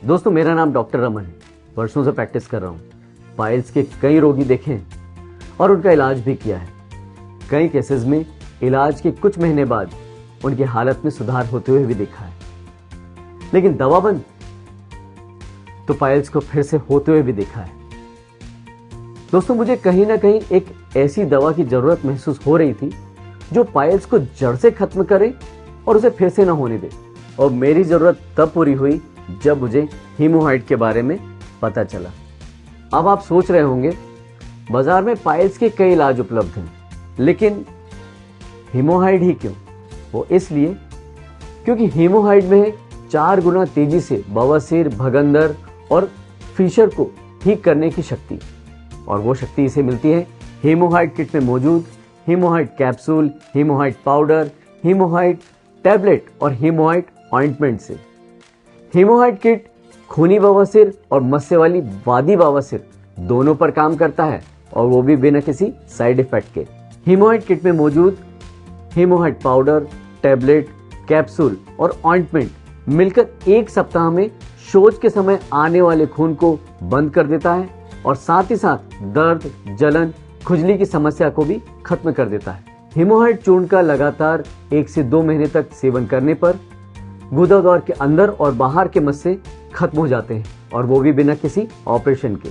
दोस्तों, मेरा नाम डॉक्टर रमन है। वर्षों से प्रैक्टिस कर रहा हूँ। पाइल्स के कई रोगी देखे हैं और उनका इलाज भी किया है। कई केसेस में इलाज के कुछ महीने बाद उनकी हालत में सुधार होते हुए भी देखा है। लेकिन दवा बंद तो पाइल्स को फिर से होते हुए भी देखा है। दोस्तों, मुझे कहीं ना कहीं एक ऐसी दवा की जरूरत महसूस हो रही थी जो पाइल्स को जड़ से खत्म करे और उसे फिर से ना होने दे। और मेरी जरूरत तब पूरी हुई जब मुझे हीमोहाइड के बारे में पता चला। अब आप सोच रहे होंगे, बाजार में पाइल्स के कई इलाज उपलब्ध हैं, लेकिन हीमोहाइड ही क्यों? वो इसलिए क्योंकि हीमोहाइड में 4 गुना तेजी से बवासीर, भगंदर और फिशर को ठीक करने की शक्ति, और वो शक्ति इसे मिलती है हीमोहाइड किट में मौजूद हीमोहाइड कैप्सूल, हीमोहाइड पाउडर, हीमोहाइड टैबलेट और हीमोहाइड ऑइंटमेंट से। हीमोहाइड किट खूनी बवासीर और मस्से वाली वादी बवासीर दोनों पर काम करता है, और वो भी बिना किसी साइड इफेक्ट के। हीमोहाइड किट में मौजूद हीमोहाइड पाउडर, टैबलेट, कैप्सूल और ऑइंटमेंट मिलकर 1 सप्ताह में शौच के समय आने वाले खून को बंद कर देता है और साथ ही साथ दर्द, जलन, खुजली की समस्या को भी खत्म कर देता है। हीमोहाइड चूर्ण का लगातार 1 से 2 महीने तक सेवन करने पर गुदाद्वार के अंदर और बाहर के मस्से खत्म हो जाते हैं, और वो भी बिना किसी ऑपरेशन के।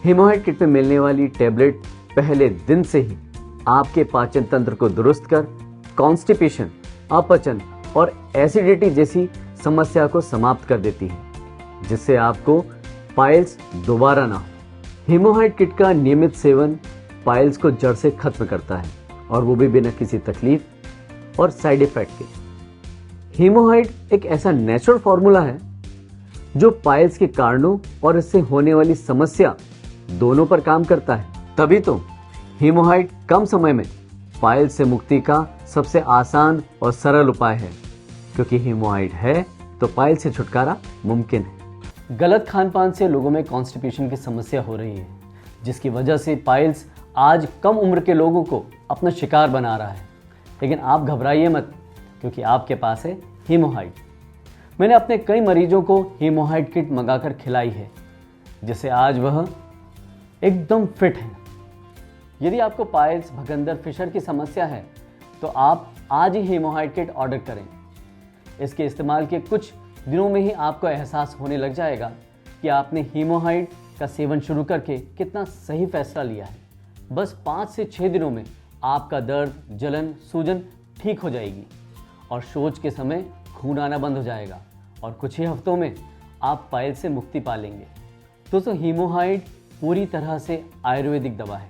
हीमोहाइड किट में मिलने वाली टैबलेट पहले दिन से ही आपके पाचन तंत्र को दुरुस्त कर कॉन्स्टिपेशन, अपचन और एसिडिटी जैसी समस्या को समाप्त कर देती है, जिससे आपको पाइल्स दोबारा ना हो। हीमोहाइड किट का नियमित सेवन पाइल्स को जड़ से खत्म करता है, और वो भी बिना किसी तकलीफ और साइड इफेक्ट के। हीमोहाइड एक ऐसा नेचुरल फॉर्मूला है जो पाइल्स के कारणों और इससे होने वाली समस्या दोनों पर काम करता है। तभी तो हीमोहाइड कम समय में पाइल्स से मुक्ति का सबसे आसान और सरल उपाय है, क्योंकि हीमोहाइड है तो पाइल्स से छुटकारा मुमकिन है। गलत खान पान से लोगों में कॉन्स्टिपेशन की समस्या हो रही है, जिसकी वजह से पाइल्स आज कम उम्र के लोगों को अपना शिकार बना रहा है। लेकिन आप घबराइए मत, क्योंकि आपके पास है हीमोहाइड। मैंने अपने कई मरीजों को हीमोहाइड किट मंगाकर खिलाई है, जिससे आज वह एकदम फिट हैं। यदि आपको पाइल्स, भगंदर, फिशर की समस्या है तो आप आज ही हीमोहाइड किट ऑर्डर करें। इसके इस्तेमाल के कुछ दिनों में ही आपको एहसास होने लग जाएगा कि आपने हीमोहाइड का सेवन शुरू करके कितना सही फैसला लिया है। बस 5 से 6 दिनों में आपका दर्द, जलन, सूजन ठीक हो जाएगी और शौच के समय खून आना बंद हो जाएगा, और कुछ ही हफ्तों में आप पाइल्स से मुक्ति पा लेंगे। दोस्तों, हीमोहाइड पूरी तरह से आयुर्वेदिक दवा है।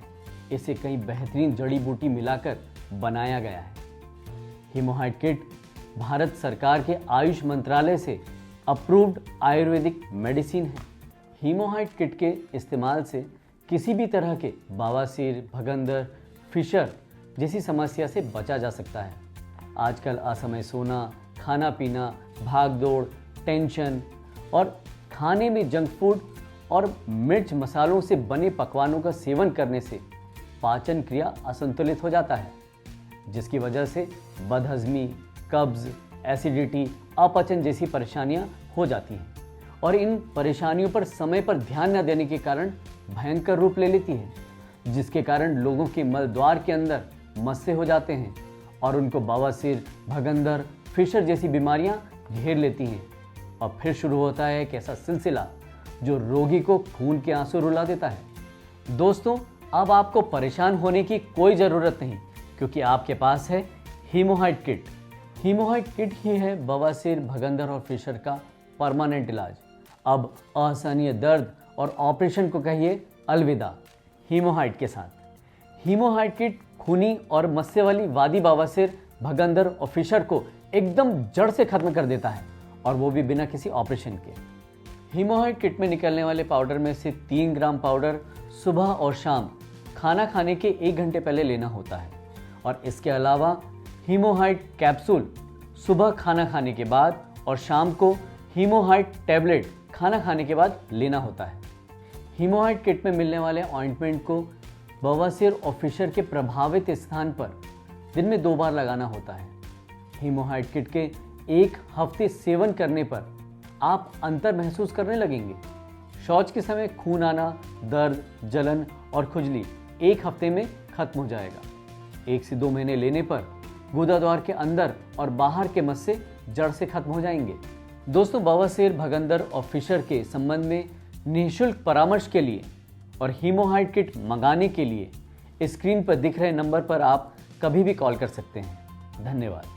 इसे कई बेहतरीन जड़ी बूटी मिलाकर बनाया गया है। हीमोहाइड किट भारत सरकार के आयुष मंत्रालय से अप्रूव्ड आयुर्वेदिक मेडिसिन है। हीमोहाइड किट के इस्तेमाल से किसी भी तरह के बवासीर, भगंदर, फिशर जैसी समस्या से बचा जा सकता है। आजकल असमय सोना, खाना पीना, भाग दौड़, टेंशन और खाने में जंक फूड और मिर्च मसालों से बने पकवानों का सेवन करने से पाचन क्रिया असंतुलित हो जाता है, जिसकी वजह से बदहजमी, कब्ज, एसिडिटी, अपचन जैसी परेशानियां हो जाती हैं, और इन परेशानियों पर समय पर ध्यान न देने के कारण भयंकर रूप ले लेती हैं, जिसके कारण लोगों के मल द्वार के अंदर मस्से हो जाते हैं और उनको बवासीर, भगंदर, फिशर जैसी बीमारियां घेर लेती हैं। और फिर शुरू होता है एक ऐसा सिलसिला जो रोगी को खून के आंसू रुला देता है। दोस्तों, अब आपको परेशान होने की कोई ज़रूरत नहीं, क्योंकि आपके पास है हीमोहाइड किट। हीमोहाइड किट ही है बवासीर, भगंदर और फिशर का परमानेंट इलाज। अब असहनीय दर्द और ऑपरेशन को कहिए अलविदा हीमोहाइड के साथ। हीमोहाइड किट खूनी और मस्से वाली वादी बवासीर, भगंदर और फिशर को एकदम जड़ से खत्म कर देता है, और वो भी बिना किसी ऑपरेशन के। हीमोहाइड किट में निकलने वाले पाउडर में से 3 ग्राम पाउडर सुबह और शाम खाना खाने के 1 घंटे पहले लेना होता है, और इसके अलावा हीमोहाइड कैप्सूल सुबह खाना खाने के बाद और शाम को हीमोहाइड टैबलेट खाना खाने के बाद लेना होता है। हीमोहाइड किट में मिलने वाले ऑइंटमेंट को बवासीर और फिशर के प्रभावित स्थान पर दिन में 2 बार लगाना होता है। हीमोहाइड किट के 1 हफ्ते सेवन करने पर आप अंतर महसूस करने लगेंगे। शौच के समय खून आना, दर्द, जलन और खुजली 1 हफ्ते में खत्म हो जाएगा। 1 से 2 महीने लेने पर गुदाद्वार के अंदर और बाहर के मस्से जड़ से खत्म हो जाएंगे। दोस्तों, बवासीर, भगंदर और फिशर के संबंध में निःशुल्क परामर्श के लिए और हीमोहाइड किट मंगाने के लिए स्क्रीन पर दिख रहे नंबर पर आप कभी भी कॉल कर सकते हैं। धन्यवाद।